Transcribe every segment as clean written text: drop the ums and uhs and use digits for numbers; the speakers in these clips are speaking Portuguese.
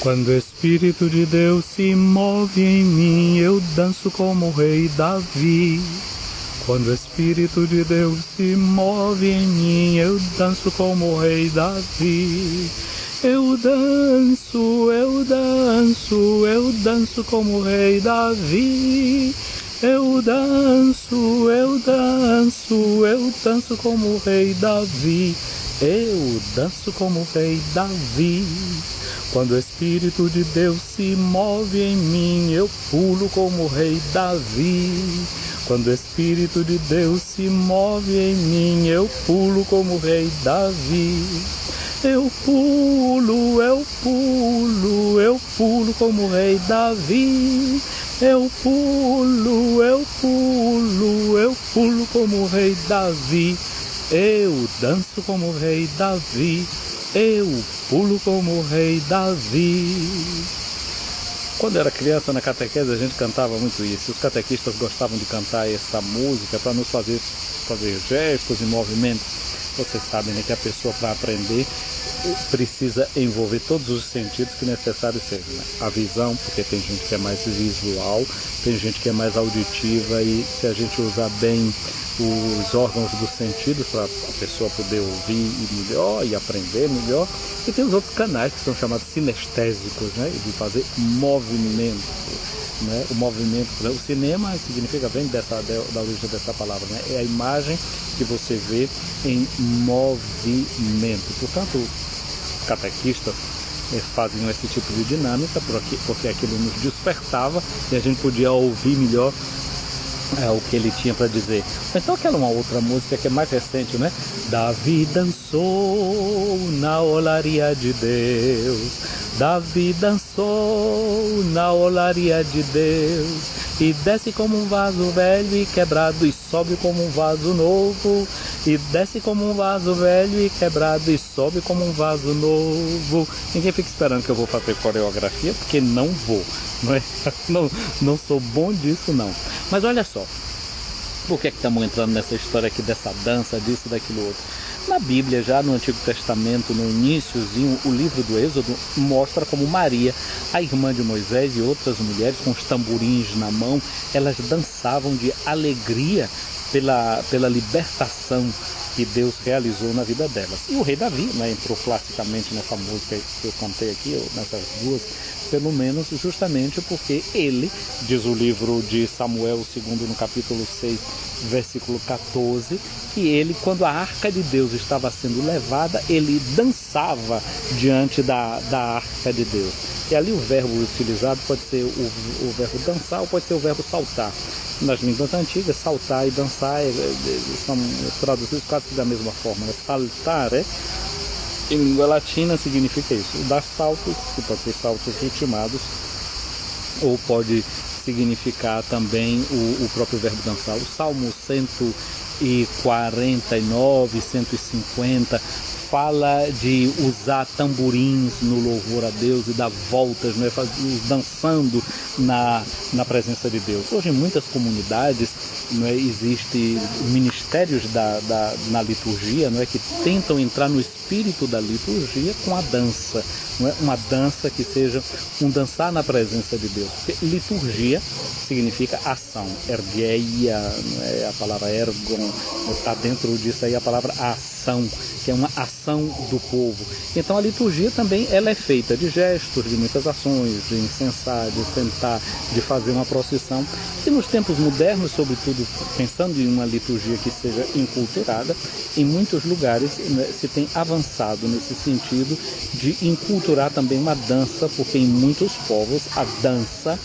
Quando o Espírito de Deus se move em mim, eu danço como o rei Davi. Quando o Espírito de Deus se move em mim, eu danço como o rei Davi. Eu danço, eu danço, eu danço como o rei Davi. Eu danço, eu danço, eu danço como o rei Davi. Eu danço como o rei Davi. Quando o Espírito de Deus se move em mim, eu pulo como o rei Davi. Quando o Espírito de Deus se move em mim, eu pulo como o rei Davi. Eu pulo, eu pulo, eu pulo como o rei Davi. Eu pulo, eu pulo, eu pulo como o rei Davi. Eu danço como o rei Davi. Eu pulo como o rei Davi. Quando eu era criança na catequese a gente cantava muito isso. Os catequistas gostavam de cantar essa música para nos fazer gestos e movimentos. Vocês sabem, né, que a pessoa, para aprender, precisa envolver todos os sentidos que necessário seja, né? A visão, porque tem gente que é mais visual, tem gente que é mais auditiva, e se a gente usar bem os órgãos dos sentidos para a pessoa poder ouvir melhor e aprender melhor. E tem os outros canais que são chamados sinestésicos, né? De fazer movimento, né? O movimento, o cinema significa, vem da origem dessa palavra, né? É a imagem que você vê em movimento. Portanto, os catequistas faziam esse tipo de dinâmica porque aquilo nos despertava e a gente podia ouvir melhor o que ele tinha para dizer. Então aquela é uma outra música que é mais recente, né? Davi dançou na olaria de Deus. Davi dançou na olaria de Deus. E desce como um vaso velho e quebrado, e sobe como um vaso novo. E desce como um vaso velho e quebrado, e sobe como um vaso novo. Ninguém fica esperando que eu vou fazer coreografia, porque não vou. Não sou bom disso, não. Mas olha só, por que estamos entrando nessa história aqui dessa dança, disso, daquilo outro? Na Bíblia, já no Antigo Testamento, no iniciozinho, o livro do Êxodo mostra como Maria, a irmã de Moisés, e outras mulheres com os tamborins na mão, elas dançavam de alegria pela libertação que Deus realizou na vida delas. E o rei Davi, né, entrou classicamente nessa música que eu cantei aqui, nessas duas, pelo menos justamente porque ele, diz o livro de Samuel 2, no capítulo 6, versículo 14, que ele, quando a arca de Deus estava sendo levada, ele dançava diante da arca de Deus. E ali o verbo utilizado pode ser o verbo dançar ou pode ser o verbo saltar. Nas línguas antigas, saltar e dançar são traduzidos quase que da mesma forma. Saltar, em língua latina significa isso. Dar saltos, que pode ser saltos ritmados, ou pode significar também o próprio verbo dançar. O Salmo 149, 150 fala de usar tamborins no louvor a Deus e dar voltas, né, dançando na presença de Deus. Hoje em muitas comunidades, né, existem ministérios na liturgia, né, que tentam entrar no espírito da liturgia com a dança, né, uma dança que seja um dançar na presença de Deus. Porque liturgia significa ação, ergeia, né, a palavra ergon, está dentro disso aí a palavra ação, que é uma ação do povo. Então a liturgia também ela é feita de gestos, de muitas ações, de incensar, de sentar, de fazer uma procissão. E nos tempos modernos, sobretudo pensando em uma liturgia que seja inculturada, em muitos lugares, né, se tem avançado nesse sentido de inculturar também uma dança, porque em muitos povos a dança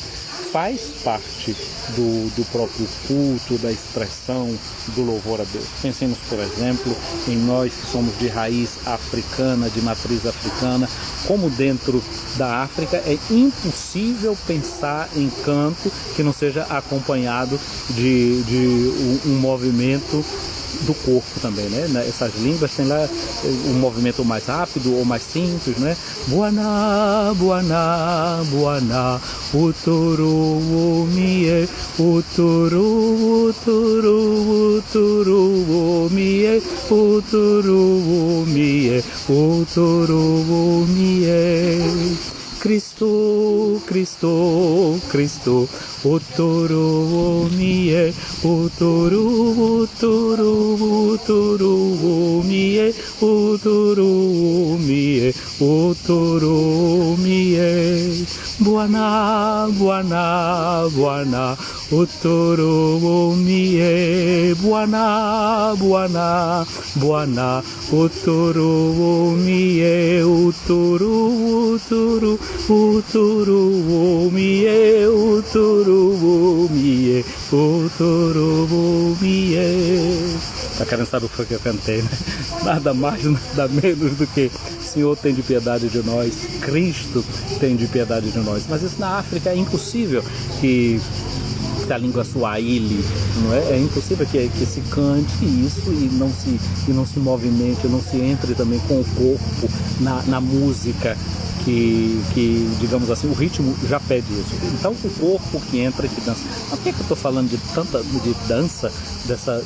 faz parte do próprio culto, da expressão do louvor a Deus. Pensemos, por exemplo, em nós que somos de raiz africana, de matriz africana, como dentro da África é impossível pensar em canto que não seja acompanhado de um movimento do corpo também, né? Essas línguas tem lá um movimento mais rápido ou mais simples, né? Buana, buana, buana, uturu, mie, uturu, uturu, uturu, mie, uturu, mie, uturu, mie. Cristo, Cristo, Cristo, Otoro mie, Otoro, Otoro, Otoro mie, Otoro mie, Otoro mie, Buana, Buana, Buana, Otoro mie, Buana, Buana, Buana, Otoro mie, Otoro, Otoro, Otoro mie, Otoro mie, Otoro mie. Tá querendo saber o que foi que eu cantei, né? Nada mais, nada menos do que Senhor tem de piedade de nós, Cristo tem de piedade de nós. Mas isso na África é impossível que a língua swahili, não é? É impossível que se cante isso e não se movimente, não se entre também com o corpo na música. Que, digamos assim, o ritmo já pede isso. Então o corpo que entra, que dança. Mas por que eu estou falando de dança,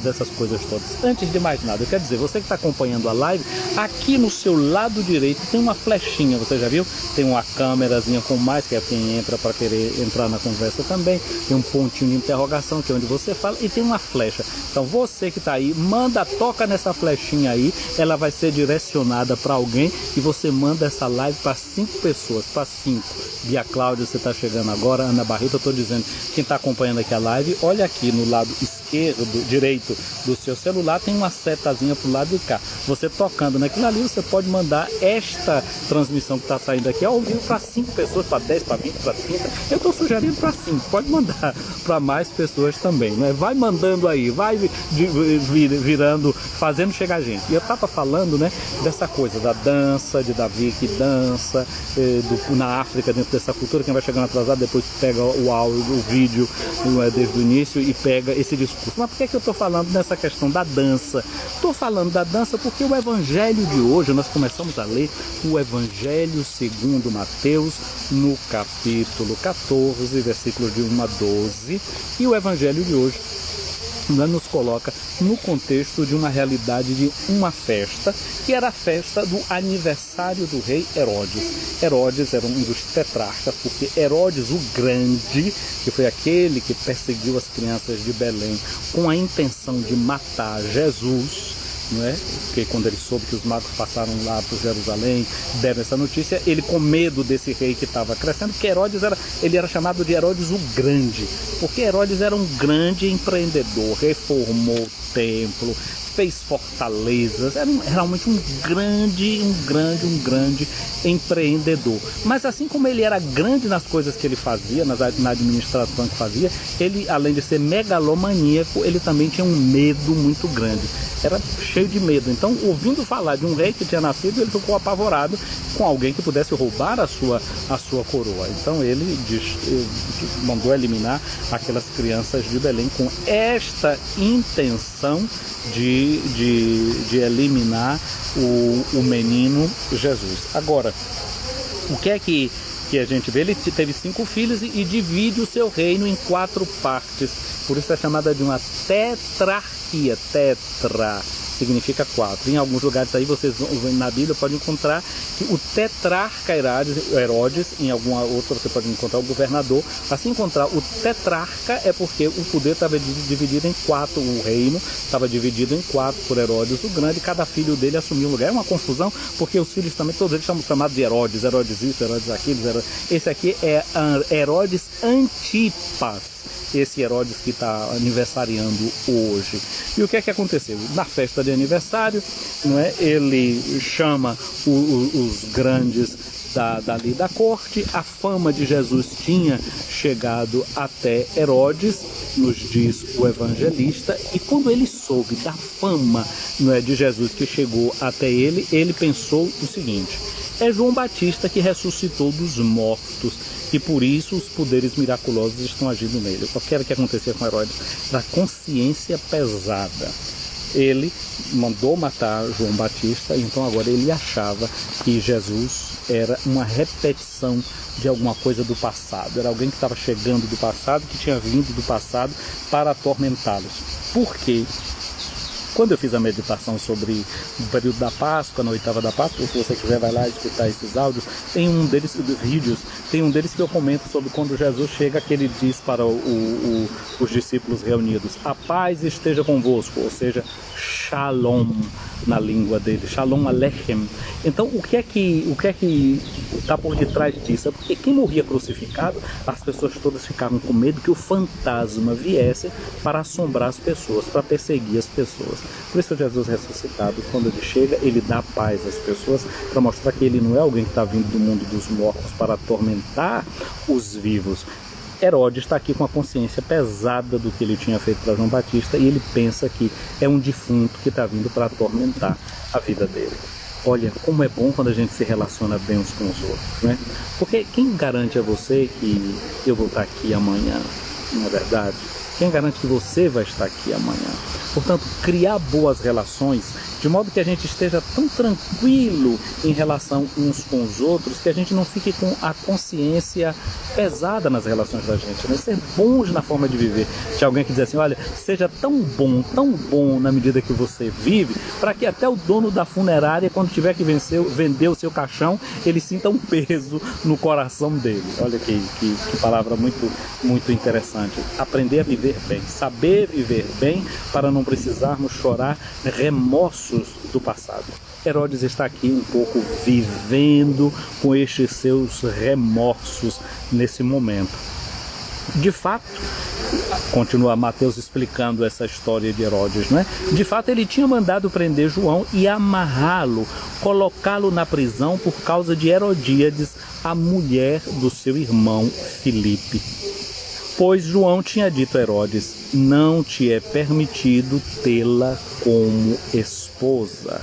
dessas coisas todas? Antes de mais nada, eu quero dizer, você que está acompanhando a live, aqui no seu lado direito tem uma flechinha, você já viu? Tem uma câmerazinha com mais, que é quem entra para querer entrar na conversa também. Tem um pontinho de interrogação, que é onde você fala, e tem uma flecha. Então você que está aí, toca nessa flechinha aí, ela vai ser direcionada para alguém e você manda essa live para 5 pessoas, para 5. Bia Cláudia, você está chegando agora. Ana Barreto, eu estou dizendo, quem está acompanhando aqui a live, olha aqui no lado direito do seu celular, tem uma setazinha para o lado de cá. Você tocando naquilo ali, você pode mandar esta transmissão que está saindo aqui ao vivo para 5 pessoas, para 10, para 20, para 30. Eu estou sugerindo para 5, pode mandar para mais pessoas também, né? Vai mandando aí, vai virando, fazendo chegar a gente. E eu estava falando, né, dessa coisa da dança, de Davi que dança, na África, dentro dessa cultura. Quem vai chegando atrasado depois pega o áudio, o vídeo desde o início e pega esse discurso. Mas por que eu estou falando nessa questão da dança? Estou falando da dança porque o evangelho de hoje, nós começamos a ler o Evangelho segundo Mateus, no capítulo 14, versículos de 1 a 12, e o evangelho de hoje nos coloca no contexto de uma realidade de uma festa, que era a festa do aniversário do rei Herodes. Herodes era um dos tetrarcas, porque Herodes o Grande, que foi aquele que perseguiu as crianças de Belém com a intenção de matar Jesus, não é? Porque quando ele soube que os magos passaram lá por Jerusalém, deram essa notícia, ele, com medo desse rei que estava crescendo, porque Herodes era chamado de Herodes o Grande, porque Herodes era um grande empreendedor, reformou o templo, fez fortalezas, era realmente um grande empreendedor. Mas assim como ele era grande nas coisas que ele fazia, na administração que fazia, ele, além de ser megalomaníaco, ele também tinha um medo muito grande. Era cheio de medo. Então, ouvindo falar de um rei que tinha nascido, ele ficou apavorado com alguém que pudesse roubar a sua coroa. Então, ele mandou eliminar aquelas crianças de Belém com esta intenção de eliminar o menino Jesus. Agora, o que é que a gente vê? Ele teve 5 filhos e divide o seu reino em 4 partes. Por isso é chamada de uma tetrarquia. Tetra significa 4. Em alguns lugares aí vocês na Bíblia podem encontrar que o tetrarca Herodes, em alguma outra você pode encontrar o governador. Assim, encontrar o tetrarca é porque o poder estava dividido em 4, o reino estava dividido em 4 por Herodes o Grande, e cada filho dele assumiu um lugar. É uma confusão, porque os filhos também, todos eles são chamados de Herodes, Herodes isso, Herodes aquilo, Herodes... Esse aqui é Herodes Antipas. Esse Herodes que está aniversariando hoje. E o que é que aconteceu? Na festa de aniversário, não é? Ele chama os grandes dali da corte. A fama de Jesus tinha chegado até Herodes, nos diz o evangelista, e quando ele soube da fama, não é, de Jesus que chegou até ele, ele pensou o seguinte: é João Batista que ressuscitou dos mortos, e por isso os poderes miraculosos estão agindo nele. O que era que acontecia com Herodes? Da consciência pesada. Ele mandou matar João Batista, então agora ele achava que Jesus era uma repetição de alguma coisa do passado. Era alguém que estava chegando do passado, que tinha vindo do passado para atormentá-los. Por quê? Quando eu fiz a meditação sobre o período da Páscoa, na oitava da Páscoa, se você quiser vai lá escutar esses áudios, tem um deles, dos vídeos, tem um deles que eu comento sobre quando Jesus chega, que ele diz para os discípulos reunidos: a paz esteja convosco, ou seja, Shalom na língua dele, Shalom Aleichem. Então o que é que está por detrás disso? É porque quem morria crucificado, as pessoas todas ficavam com medo que o fantasma viesse para assombrar as pessoas, para perseguir as pessoas. Por isso Jesus ressuscitado, quando ele chega, ele dá paz às pessoas, para mostrar que ele não é alguém que está vindo do mundo dos mortos para atormentar os vivos. Herodes está aqui com a consciência pesada do que ele tinha feito para João Batista, e ele pensa que é um defunto que está vindo para atormentar a vida dele. Olha, como é bom quando a gente se relaciona bem uns com os outros, né? Porque quem garante a você que eu vou estar aqui amanhã, não é verdade? Quem garante que você vai estar aqui amanhã? Portanto, criar boas relações, de modo que a gente esteja tão tranquilo em relação uns com os outros, que a gente não fique com a consciência pesada nas relações da gente, né? Ser bons na forma de viver. Tinha alguém que diz assim: olha, seja tão bom na medida que você vive, para que até o dono da funerária, quando tiver que vender o seu caixão, ele sinta um peso no coração dele. Olha que palavra muito interessante. Aprender a viver bem, saber viver bem, para não precisarmos chorar remorsos do passado. Herodes está aqui um pouco vivendo com estes seus remorsos nesse momento. De fato, continua Mateus explicando essa história de Herodes, né? De fato, ele tinha mandado prender João e amarrá-lo, colocá-lo na prisão por causa de Herodíades, a mulher do seu irmão Filipe. Pois João tinha dito a Herodes: não te é permitido tê-la como esposa.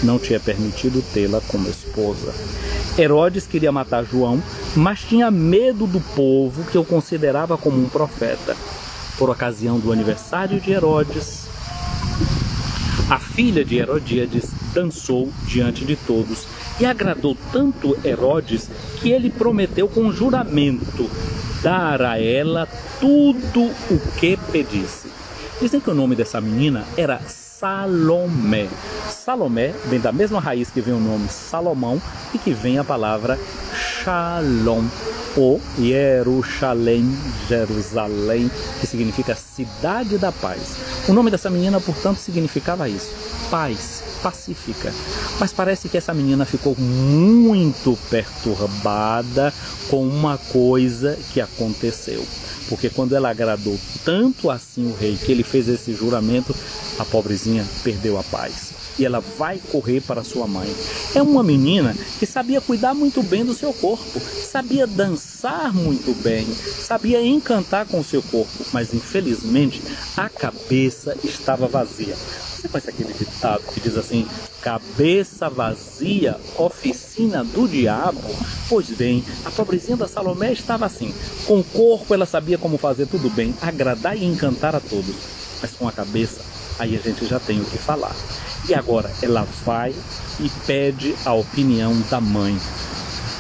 Não te é permitido tê-la como esposa. Herodes queria matar João, mas tinha medo do povo, que o considerava como um profeta. Por ocasião do aniversário de Herodes, a filha de Herodíades dançou diante de todos e agradou tanto Herodes que ele prometeu com juramento dar a ela tudo o que pedisse. Dizem que o nome dessa menina era Salomé. Salomé vem da mesma raiz que vem o nome Salomão e que vem a palavra Shalom, ou Jerusalém, que significa cidade da paz. O nome dessa menina, portanto, significava isso: paz, pacífica. Mas parece que essa menina ficou muito perturbada com uma coisa que aconteceu. Porque quando ela agradou tanto assim o rei, que ele fez esse juramento, a pobrezinha perdeu a paz. E ela vai correr para sua mãe. É uma menina que sabia cuidar muito bem do seu corpo, sabia dançar muito bem, sabia encantar com o seu corpo, mas infelizmente a cabeça estava vazia. Você conhece aquele ditado que diz assim: cabeça vazia, oficina do diabo? Pois bem, a pobrezinha da Salomé estava assim. Com o corpo ela sabia como fazer tudo bem, agradar e encantar a todos, mas com a cabeça, aí a gente já tem o que falar. E agora ela vai e pede a opinião da mãe.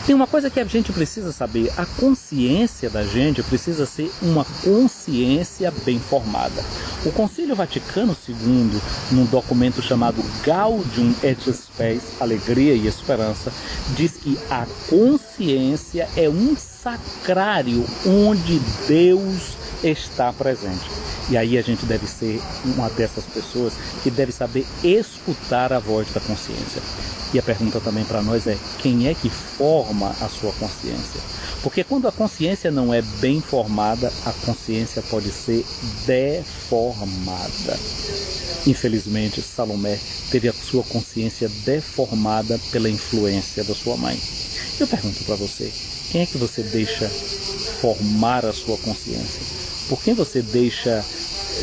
Tem uma coisa que a gente precisa saber: a consciência da gente precisa ser uma consciência bem formada. O Concílio Vaticano II, num documento chamado Gaudium et Spes, Alegria e Esperança, diz que a consciência é um sacrário onde Deus está presente. E aí a gente deve ser uma dessas pessoas que deve saber escutar a voz da consciência. E a pergunta também para nós é: quem é que forma a sua consciência? Porque quando a consciência não é bem formada, a consciência pode ser deformada. Infelizmente, Salomé teve a sua consciência deformada pela influência da sua mãe. Eu pergunto para você: quem é que você deixa formar a sua consciência?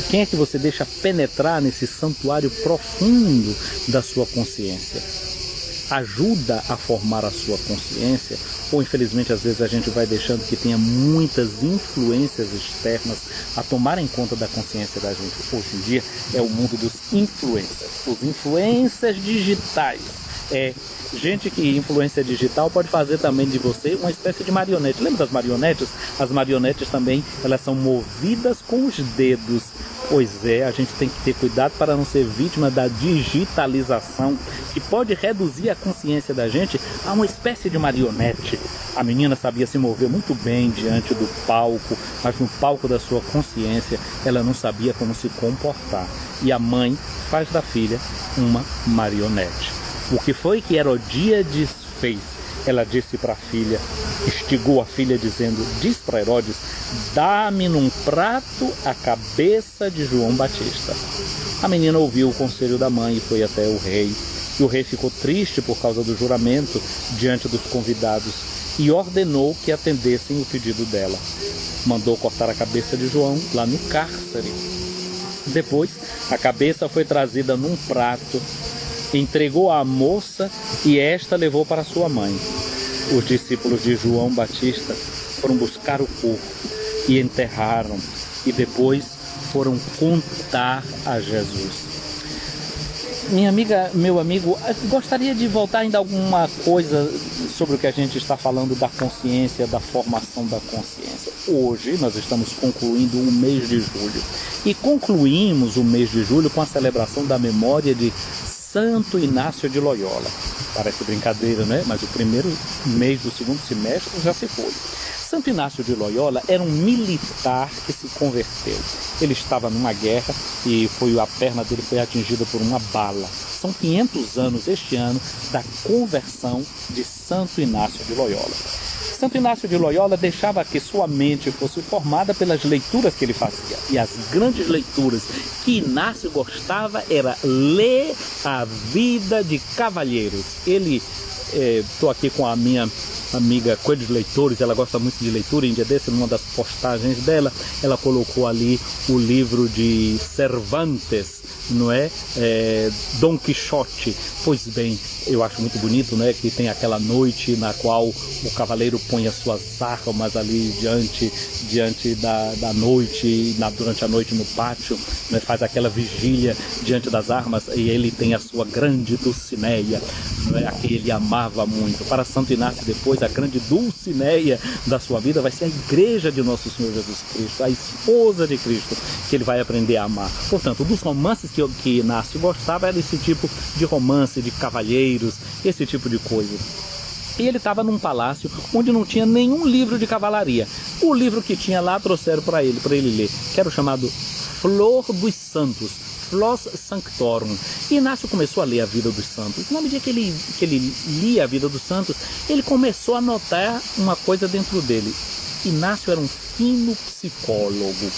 Quem é que você deixa penetrar nesse santuário profundo da sua consciência? Ajuda a formar a sua consciência? Ou infelizmente às vezes a gente vai deixando que tenha muitas influências externas a tomarem conta da consciência da gente? Hoje em dia é o mundo dos influencers, os influencers digitais. Gente que influência digital pode fazer também de você uma espécie de marionete. Lembra das marionetes? As marionetes também, elas são movidas com os dedos Pois é, a gente tem que ter cuidado para não ser vítima da digitalização, que pode reduzir a consciência da gente a uma espécie de marionete. A menina sabia se mover muito bem diante do palco, mas no palco da sua consciência ela não sabia como se comportar. E a mãe faz da filha uma marionete. O que foi que Herodíades fez? Ela disse para a filha, instigou a filha dizendo, diz para Herodes, dá-me num prato a cabeça de João Batista. A menina ouviu o conselho da mãe e foi até o rei. E o rei ficou triste por causa do juramento diante dos convidados e ordenou que atendessem o pedido dela. Mandou cortar a cabeça de João lá no cárcere. Depois, a cabeça foi trazida num prato, entregou à moça e esta levou para sua mãe. Os discípulos de João Batista foram buscar o corpo e enterraram, e depois foram contar a Jesus. Minha amiga, meu amigo, gostaria de voltar ainda alguma coisa sobre o que a gente está falando da consciência, da formação da consciência. Hoje nós estamos concluindo o mês de julho e concluímos o mês de julho com a celebração da memória de Santo Inácio de Loyola. Parece brincadeira, né? Mas o primeiro mês do segundo semestre já se foi. Santo Inácio de Loyola era um militar que se converteu. Ele estava numa guerra e a perna dele foi atingida por uma bala. São 500 anos este ano da conversão de Santo Inácio de Loyola. Santo Inácio de Loyola deixava que sua mente fosse formada pelas leituras que ele fazia. E as grandes leituras que Inácio gostava era ler a vida de cavalheiros. Estou aqui com a minha amiga Coelho de Leitores, ela gosta muito de leitura. Em dia desse, numa das postagens dela, ela colocou ali o livro de Cervantes, não é? Dom Quixote. Pois bem, eu acho muito bonito, né? Que tem aquela noite na qual o cavaleiro põe as suas armas ali diante da noite, durante a noite no pátio, né? Faz aquela vigília diante das armas e ele tem a sua grande Dulcineia, né? A que ele amava muito. Para Santo Inácio, depois, a grande Dulcineia da sua vida vai ser a igreja de Nosso Senhor Jesus Cristo, a esposa de Cristo, que ele vai aprender a amar. Portanto, dos romances que Inácio gostava era esse tipo de romance, de cavalheiros, esse tipo de coisa. E ele estava num palácio onde não tinha nenhum livro de cavalaria. O livro que tinha lá trouxeram para ele ler, que era o chamado Flor dos Santos, Flos Sanctorum. E Inácio começou a ler a vida dos santos. Na medida que ele lia a vida dos santos, ele começou a notar uma coisa dentro dele. Inácio era um fino psicólogo.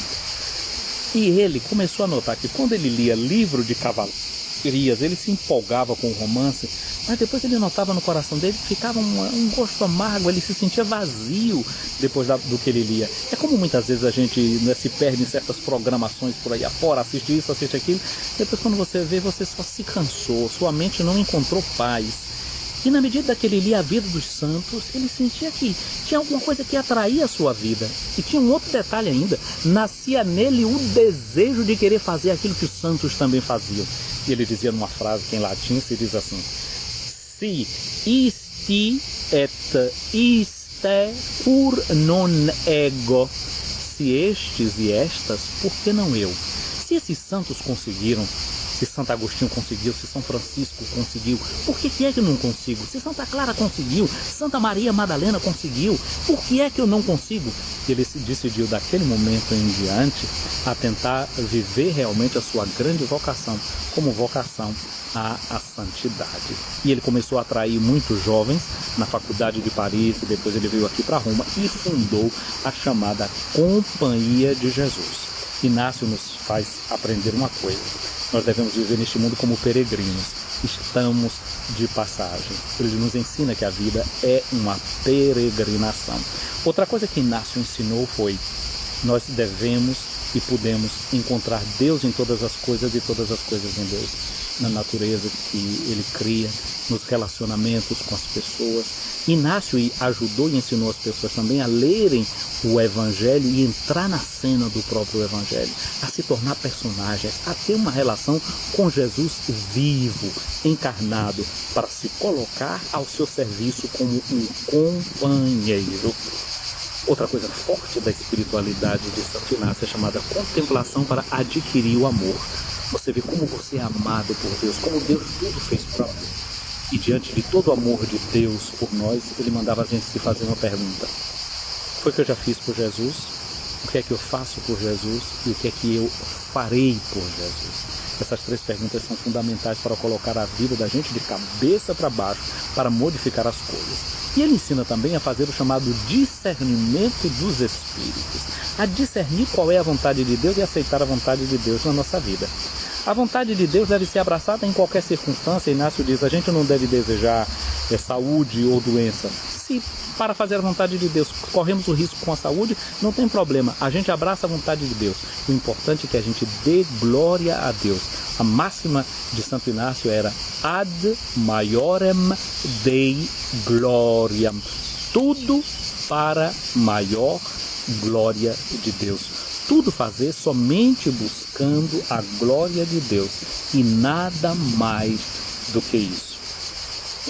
E ele começou a notar que quando ele lia livro de cavalarias, ele se empolgava com o romance, mas depois ele notava no coração dele que ficava um gosto amargo, ele se sentia vazio depois do que ele lia. É como muitas vezes a gente, né, se perde em certas programações por aí afora, assiste isso, assiste aquilo, depois quando você vê, você só se cansou, sua mente não encontrou paz. E na medida que ele lia a vida dos santos, ele sentia que tinha alguma coisa que atraía a sua vida. E tinha um outro detalhe ainda, nascia nele o desejo de querer fazer aquilo que os santos também faziam. E ele dizia numa frase que em latim se diz assim: Si isti et iste cur non ego. Se estes e estas, por que não eu? Se esses santos conseguiram, se Santo Agostinho conseguiu, se São Francisco conseguiu, por que é que eu não consigo? Se Santa Clara conseguiu, Santa Maria Madalena conseguiu, por que é que eu não consigo? Ele se decidiu daquele momento em diante a tentar viver realmente a sua grande vocação, como vocação à santidade. E ele começou a atrair muitos jovens na faculdade de Paris, e depois ele veio aqui para Roma e fundou a chamada Companhia de Jesus. Inácio nos faz aprender uma coisa: nós devemos viver neste mundo como peregrinos, estamos de passagem. Ele nos ensina que a vida é uma peregrinação. Outra coisa que Inácio ensinou foi: nós devemos e podemos encontrar Deus em todas as coisas e todas as coisas em Deus. Na natureza que Ele cria, nos relacionamentos com as pessoas. Inácio ajudou e ensinou as pessoas também a lerem o Evangelho e entrar na cena do próprio Evangelho, a se tornar personagens, a ter uma relação com Jesus vivo, encarnado, para se colocar ao seu serviço como um companheiro. Outra coisa forte da espiritualidade de Santo Inácio é chamada contemplação para adquirir o amor. Você vê como você é amado por Deus, como Deus tudo fez próprio. E diante de todo o amor de Deus por nós, ele mandava a gente se fazer uma pergunta. Foi o que eu já fiz por Jesus? O que é que eu faço por Jesus? E o que é que eu farei por Jesus? Essas 3 perguntas são fundamentais para colocar a vida da gente de cabeça para baixo, para modificar as coisas. E ele ensina também a fazer o chamado discernimento dos Espíritos, a discernir qual é a vontade de Deus e aceitar a vontade de Deus na nossa vida. A vontade de Deus deve ser abraçada em qualquer circunstância. Inácio diz, a gente não deve desejar saúde ou doença. Se para fazer a vontade de Deus corremos o risco com a saúde, não tem problema, a gente abraça a vontade de Deus. O importante é que a gente dê glória a Deus. A máxima de Santo Inácio era ad maiorem Dei gloriam, tudo para maior glória de Deus. Tudo fazer somente buscando a glória de Deus e nada mais do que isso.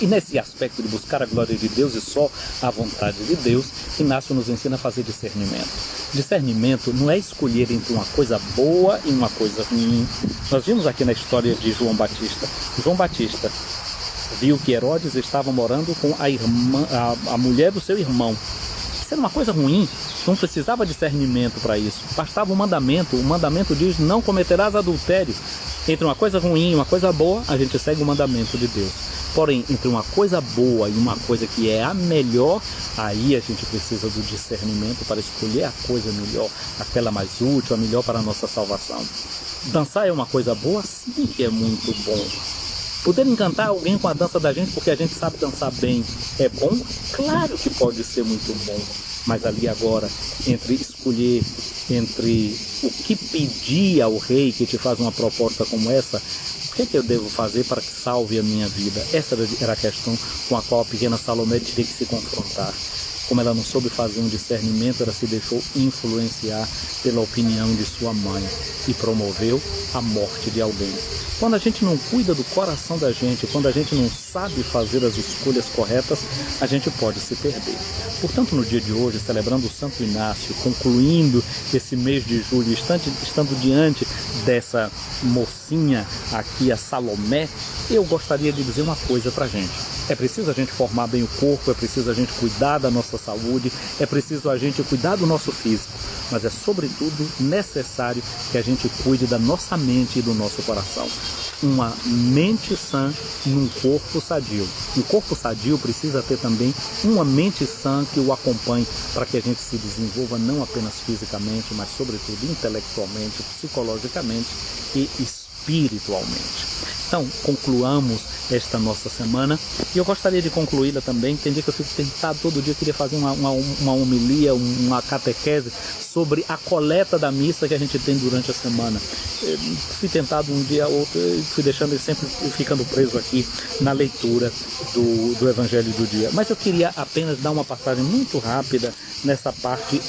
E nesse aspecto de buscar a glória de Deus e só a vontade de Deus, Inácio nos ensina a fazer discernimento. Discernimento não é escolher entre uma coisa boa e uma coisa ruim. Nós vimos aqui na história de João Batista. João Batista viu que Herodes estava morando com a mulher do seu irmão. Isso era uma coisa ruim, não precisava discernimento para isso. Bastava o mandamento diz, não cometerás adultério. Entre uma coisa ruim e uma coisa boa, a gente segue o mandamento de Deus. Porém, entre uma coisa boa e uma coisa que é a melhor, aí a gente precisa do discernimento para escolher a coisa melhor, aquela mais útil, a melhor para a nossa salvação. Dançar é uma coisa boa? Sim que é muito bom. Poder encantar alguém com a dança da gente porque a gente sabe dançar bem é bom? Claro que pode ser muito bom. Mas ali agora, entre escolher entre o que pedir ao rei que te faz uma proposta como essa, o que eu devo fazer para que salve a minha vida? Essa era a questão com a qual a pequena Salomé teria que se confrontar. Como ela não soube fazer um discernimento, ela se deixou influenciar pela opinião de sua mãe e promoveu a morte de alguém. Quando a gente não cuida do coração da gente, quando a gente não sabe fazer as escolhas corretas, a gente pode se perder. Portanto, no dia de hoje, celebrando o Santo Inácio, concluindo esse mês de julho, estando diante dessa mocinha aqui, a Salomé, eu gostaria de dizer uma coisa para a gente. É preciso a gente formar bem o corpo, é preciso a gente cuidar da nossa saúde, é preciso a gente cuidar do nosso físico, mas é sobretudo necessário que a gente cuide da nossa mente e do nosso coração. Uma mente sã num corpo sadio. Um corpo sadio precisa ter também uma mente sã que o acompanhe para que a gente se desenvolva não apenas fisicamente, mas sobretudo intelectualmente, psicologicamente e espiritualmente. Então, concluamos esta nossa semana e eu gostaria de concluí-la também. Tem dia que eu fico tentado, todo dia eu queria fazer uma homilia, uma catequese sobre a coleta da missa que a gente tem durante a semana. Eu fui tentado um dia ou outro, fui deixando ele sempre ficando preso aqui na leitura do Evangelho do dia. Mas eu queria apenas dar uma passagem muito rápida nessa parte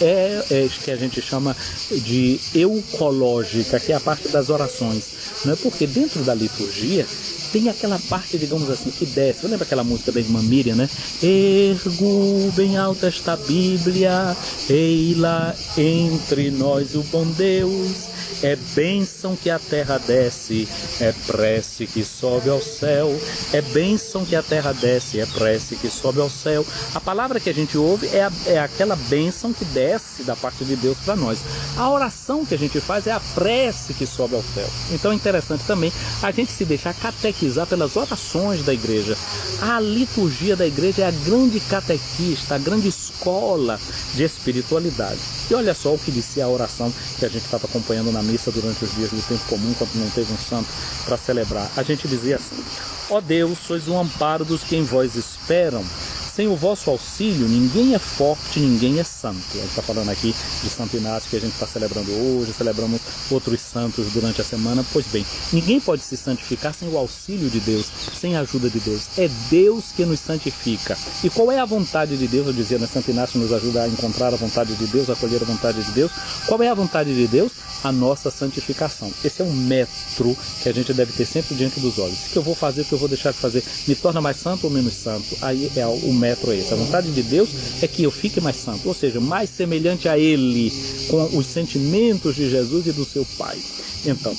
que a gente chama de eucológica, que é a parte das orações. Não é porque dentro da liturgia tem aquela parte, digamos assim, que desce. Lembra aquela música da irmã Miriam, né? Ergo bem alta esta Bíblia, ei-la entre nós o bom Deus. É bênção que a terra desce, é prece que sobe ao céu. É bênção que a terra desce, é prece que sobe ao céu. A palavra que a gente ouve é aquela bênção que desce da parte de Deus para nós. A oração que a gente faz é a prece que sobe ao céu. Então é interessante também a gente se deixar catequizar pelas orações da igreja. A liturgia da igreja é a grande catequista, a grande escola de espiritualidade. E olha só o que disse a oração que a gente estava acompanhando na missa durante os dias do tempo comum, quando não teve um santo para celebrar. A gente dizia assim: ó Deus, sois o amparo dos que em vós esperam. Sem o vosso auxílio, ninguém é forte, ninguém é santo. A gente está falando aqui de Santo Inácio, que a gente está celebrando hoje, celebramos outros santos durante a semana. Pois bem, ninguém pode se santificar sem o auxílio de Deus, sem a ajuda de Deus. É Deus que nos santifica. E qual é a vontade de Deus? Eu dizia, né? Santo Inácio nos ajuda a encontrar a vontade de Deus, a acolher a vontade de Deus. Qual é a vontade de Deus? A nossa santificação. Esse é um metro que a gente deve ter sempre diante dos olhos. O que eu vou fazer, o que eu vou deixar de fazer, me torna mais santo ou menos santo? Aí é o parâmetro é esse. A vontade de Deus é que eu fique mais santo, ou seja, mais semelhante a Ele, com os sentimentos de Jesus e do seu Pai. Então,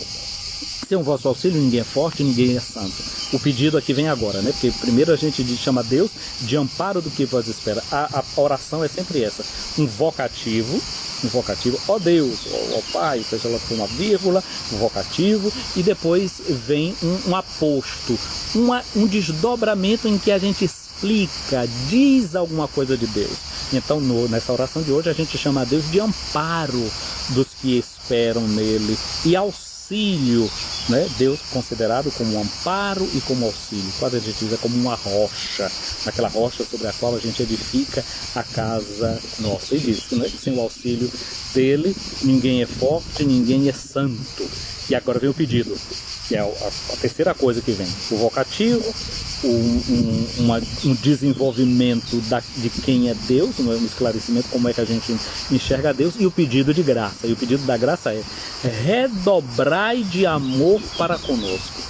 sem o vosso auxílio, ninguém é forte, ninguém é santo. O pedido aqui vem agora, né? Porque primeiro a gente chama Deus de amparo do que vos espera. A oração é sempre essa, um vocativo, ó Deus, ó Pai, seja lá com uma vírgula, um vocativo, e depois vem um aposto, um desdobramento em que a gente explica, diz alguma coisa de Deus. Então, nessa oração de hoje, a gente chama a Deus de amparo dos que esperam nele e auxílio, né? Deus considerado como um amparo e como auxílio. Quase a gente diz como uma rocha, aquela rocha sobre a qual a gente edifica a casa nossa. E diz, né, que sem o auxílio dele, ninguém é forte, ninguém é santo. E agora vem o pedido, que é a terceira coisa que vem. O vocativo, um desenvolvimento de quem é Deus, um esclarecimento como é que a gente enxerga Deus, e o pedido de graça. E o pedido da graça é: redobrai de amor para conosco.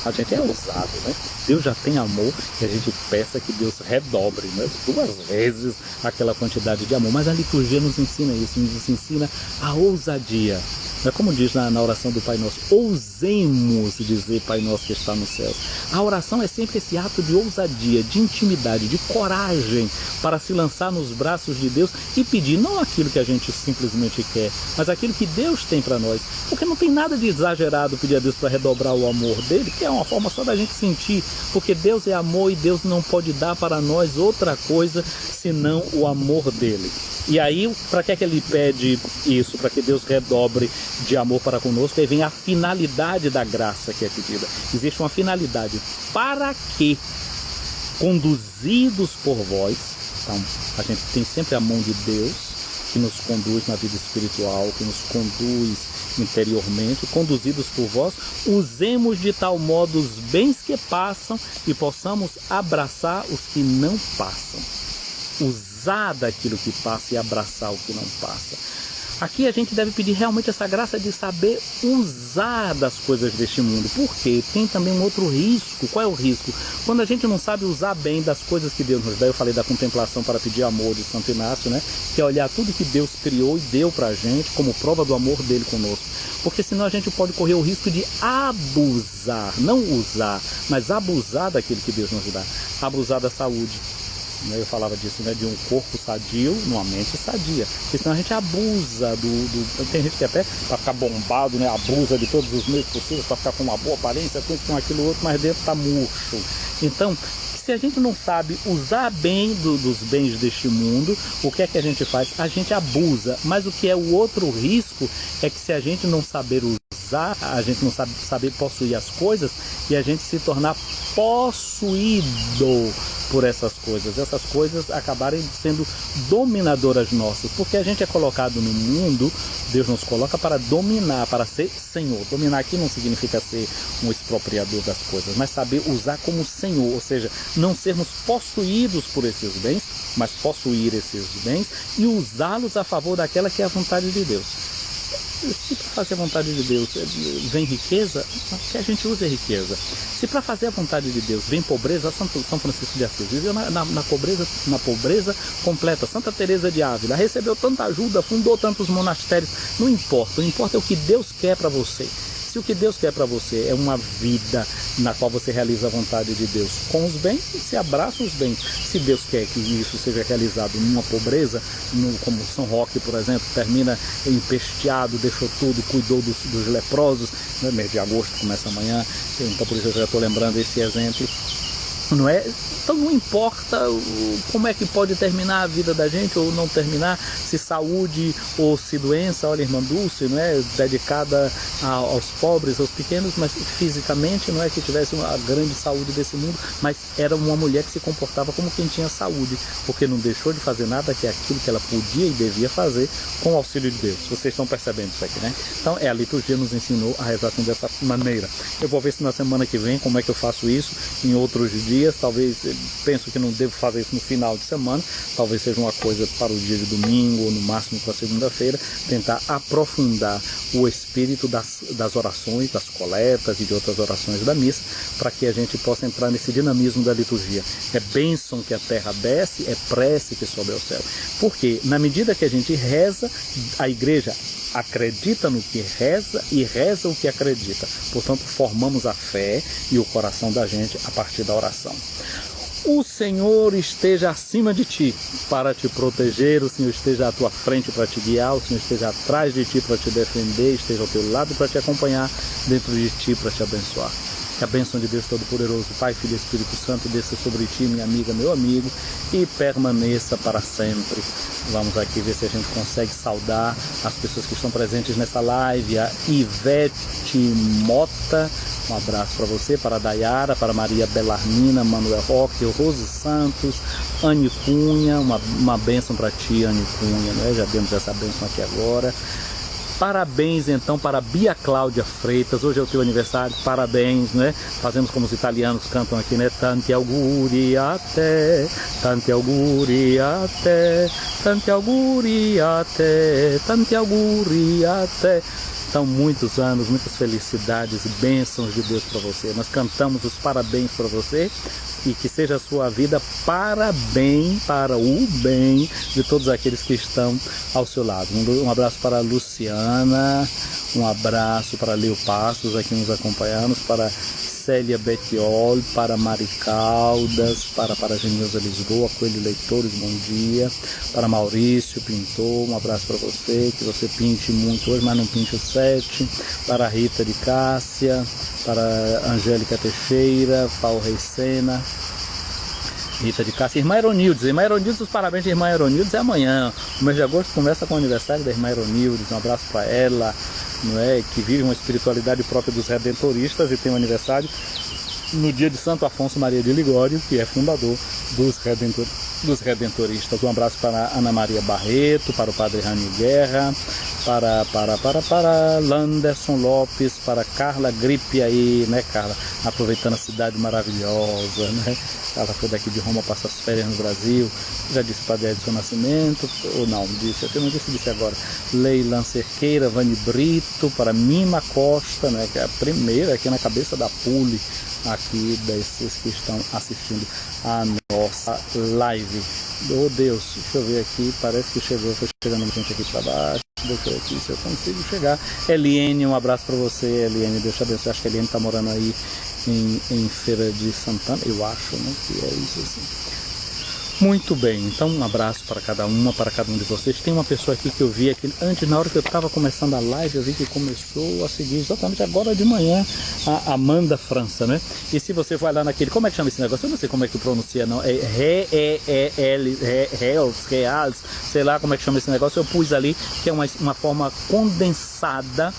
A gente é ousado, né? Deus já tem amor e a gente peça que Deus redobre, né? 2 vezes aquela quantidade de amor. Mas a liturgia nos ensina isso, nos ensina a ousadia. É como diz na oração do Pai Nosso: ousemos dizer Pai Nosso que está nos céus. A oração é sempre esse ato de ousadia, de intimidade, de coragem para se lançar nos braços de Deus e pedir não aquilo que a gente simplesmente quer, mas aquilo que Deus tem para nós. Porque não tem nada de exagerado pedir a Deus para redobrar o amor dele, que é uma forma só da gente sentir, porque Deus é amor e Deus não pode dar para nós outra coisa senão o amor dele. E aí, para que é que ele pede isso? Para que Deus redobre de amor para conosco. Aí vem a finalidade da graça que é pedida. Existe uma finalidade. Para que, conduzidos por vós, então a gente tem sempre a mão de Deus que nos conduz na vida espiritual, que nos conduz interiormente, conduzidos por vós, usemos de tal modo os bens que passam e possamos abraçar os que não passam. Usar daquilo que passa e abraçar o que não passa. Aqui a gente deve pedir realmente essa graça de saber usar das coisas deste mundo. Porque tem também um outro risco. Qual é o risco? Quando a gente não sabe usar bem das coisas que Deus nos dá. Eu falei da contemplação para pedir amor de Santo Inácio, né? Que é olhar tudo que Deus criou e deu pra gente como prova do amor dele conosco. Porque senão a gente pode correr o risco de abusar, não usar, mas abusar daquilo que Deus nos dá. Abusar da saúde. Eu falava disso, né? De um corpo sadio numa mente sadia. Porque senão a gente abusa tem gente que até, para ficar bombado, né? Abusa de todos os meios possíveis, para ficar com uma boa aparência, com aquilo outro, mas dentro está murcho. Então, se a gente não sabe usar bem dos bens deste mundo, o que é que a gente faz? A gente abusa. Mas o que é o outro risco é que se a gente não saber usar, a gente não saber possuir as coisas e a gente se tornar possuído por essas coisas acabarem sendo dominadoras nossas, porque a gente é colocado no mundo, Deus nos coloca para dominar, para ser Senhor. Dominar aqui não significa ser um expropriador das coisas, mas saber usar como Senhor, ou seja, não sermos possuídos por esses bens, mas possuir esses bens e usá-los a favor daquela que é a vontade de Deus. Se para fazer a vontade de Deus vem riqueza, que a gente use a riqueza. Se para fazer a vontade de Deus vem pobreza, São Francisco de Assis viveu na pobreza completa. Santa Teresa de Ávila recebeu tanta ajuda, fundou tantos monastérios. Não importa, o importante é o que Deus quer para você. Se o que Deus quer para você é uma vida na qual você realiza a vontade de Deus com os bens, você abraça os bens. Se Deus quer que isso seja realizado numa pobreza, como São Roque, por exemplo, termina empesteado, deixou tudo, cuidou dos leprosos, né? Mês de agosto começa amanhã, então por isso eu já estou lembrando esse exemplo. Não é? Então não importa como é que pode terminar a vida da gente ou não terminar, se saúde ou se doença. Olha, a irmã Dulce, não é? Dedicada aos pobres, aos pequenos, mas fisicamente não é que tivesse uma grande saúde desse mundo, mas era uma mulher que se comportava como quem tinha saúde, porque não deixou de fazer nada que é aquilo que ela podia e devia fazer com o auxílio de Deus. Vocês estão percebendo isso aqui, né? Então a liturgia nos ensinou a rezar assim dessa maneira. Eu vou ver se na semana que vem como é que eu faço isso, em outros dias dias, talvez, penso que não devo fazer isso no final de semana, talvez seja uma coisa para o dia de domingo, ou no máximo para segunda-feira, tentar aprofundar o espírito das orações, das coletas e de outras orações da missa, para que a gente possa entrar nesse dinamismo da liturgia. É bênção que a terra desce, é prece que sobe ao céu. Porque na medida que a gente reza, a igreja acredita no que reza e reza o que acredita. Portanto, formamos a fé e o coração da gente a partir da oração. O Senhor esteja acima de ti para te proteger, o Senhor esteja à tua frente para te guiar, o Senhor esteja atrás de ti para te defender, esteja ao teu lado para te acompanhar, dentro de ti para te abençoar. Que a bênção de Deus Todo-Poderoso, Pai, Filho e Espírito Santo, desça sobre ti, minha amiga, meu amigo, e permaneça para sempre. Vamos aqui ver se a gente consegue saudar as pessoas que estão presentes nessa live. A Ivete Mota, um abraço para você, para a Dayara, para Maria Belarmina, Manuel Roque, Rose Santos, Anne Cunha, uma bênção para ti, Anne Cunha, né? Já demos essa bênção aqui agora. Parabéns então para Bia Cláudia Freitas, hoje é o teu aniversário, parabéns, né? Fazemos como os italianos cantam aqui, né? Tanti auguri a te, tanti auguri a te, tanti auguri a te, tanti auguri a te. Então, muitos anos, muitas felicidades e bênçãos de Deus para você. Nós cantamos os parabéns para você e que seja a sua vida para bem, para o bem de todos aqueles que estão ao seu lado. Um abraço para a Luciana, um abraço para Leo Passos, aqui nos acompanhando, para Célia Betiol, para Mari Caldas, para Genilza Lisboa, Coelho Leitores, bom dia, para Maurício Pintor, um abraço para você, que você pinte muito hoje, mas não pinte o 7, para Rita de Cássia, para Angélica Teixeira, Paulo Reisena, Rita de Cássia, Irmã Eronildes, os parabéns de Irmã Eronildes é amanhã, o mês de agosto começa com o aniversário da Irmã Eronildes, um abraço para ela, não é, que vive uma espiritualidade própria dos redentoristas e tem um aniversário no dia de Santo Afonso Maria de Ligório, que é fundador dos redentoristas. Um abraço para Ana Maria Barreto, para o Padre Rani Guerra, para Landerson Lopes, para Carla Gripe aí, né, Carla? Aproveitando a cidade maravilhosa, né? Ela foi daqui de Roma, passa as férias no Brasil. Já disse para Padre Edson Nascimento, ou não, disse, eu não disse agora. Leilan Cerqueira, Vani Brito, para Mima Costa, né, que é a primeira aqui na cabeça da Pule, aqui desses que estão assistindo a nossa live. Oh Deus, deixa eu ver aqui, parece que foi chegando gente aqui para baixo, deixa eu ver aqui se eu consigo chegar. Eliane, um abraço para você, Eliane, Deus te abençoe, acho que a Eliane está morando aí em Feira de Santana, eu acho, né, que é isso assim. Muito bem, então um abraço para cada um de vocês. Tem uma pessoa aqui que eu vi aqui antes, na hora que eu estava começando a live, eu vi que começou a seguir exatamente agora de manhã, a Amanda França, né? E se você vai lá naquele, como é que chama esse negócio? Eu não sei como é que pronuncia, não. É Reals, sei lá como é que chama esse negócio. Eu pus ali, que é uma forma condensada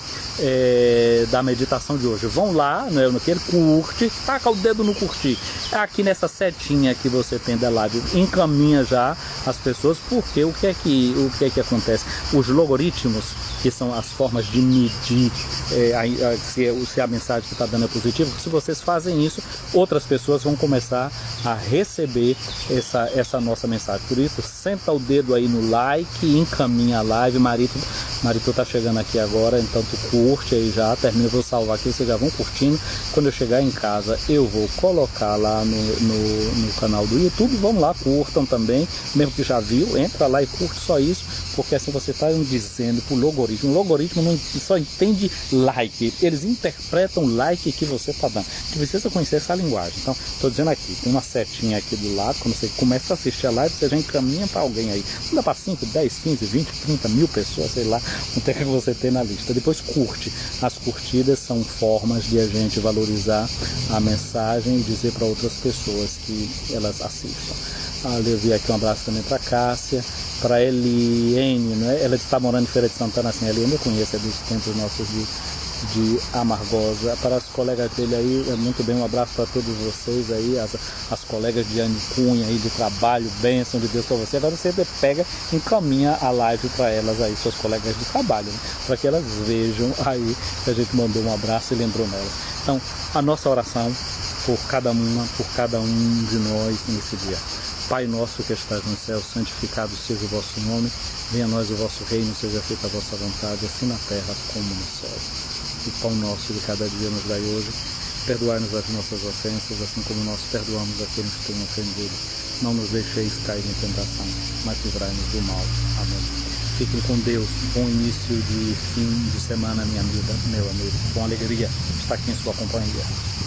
da meditação de hoje. Vão lá, né, naquele, curte, taca o dedo no curtir. Aqui nessa setinha que você tem da live, encaminha já as pessoas, porque o que é que acontece? Os logaritmos, que são as formas de medir se a mensagem que está dando é positiva, se vocês fazem isso, outras pessoas vão começar a receber essa nossa mensagem. Por isso, senta o dedo aí no like e encaminha a live. Marito tá chegando aqui agora, então tu curte aí já, termina, eu vou salvar aqui, vocês já vão curtindo. Quando eu chegar em casa, eu vou colocar lá no canal do YouTube, vamos lá, curtam também, mesmo que já viu, entra lá e curte só isso, porque assim você está dizendo pro logaritmo. O logaritmo não só entende like, eles interpretam o like que você está dando. Você precisa conhecer essa linguagem. Então, estou dizendo aqui, tem uma setinha aqui do lado, quando você começa a assistir a live, você já encaminha para alguém aí. Não dá para 5, 10, 15, 20, 30 mil pessoas, sei lá, quanto é que você tem na lista. Depois curte. As curtidas são formas de a gente valorizar a mensagem e dizer para outras pessoas que elas assistam. Eu vi aqui um abraço também para Cássia, para Eliane, né? Ela está morando em Feira de Santana, assim, a Eliane eu conheço, é dos tempos nossos de Amargosa. Para as colegas dele aí, muito bem, um abraço para todos vocês aí, as colegas de Anne Cunha aí, de trabalho, bênção de Deus para você. Agora você pega, encaminha a live para elas aí, suas colegas de trabalho, né? Para que elas vejam aí que a gente mandou um abraço e lembrou nelas. Então, a nossa oração por cada um de nós nesse dia. Pai nosso que estás no céu, santificado seja o vosso nome, venha a nós o vosso reino, seja feita a vossa vontade, assim na terra como no céu. O pão nosso de cada dia nos dai hoje, perdoai-nos as nossas ofensas, assim como nós perdoamos aqueles que têm ofendido. Não nos deixeis cair em tentação, mas livrai-nos do mal. Amém. Fiquem com Deus, bom início de fim de semana, minha amiga, meu amigo. Com alegria estar aqui em sua companhia.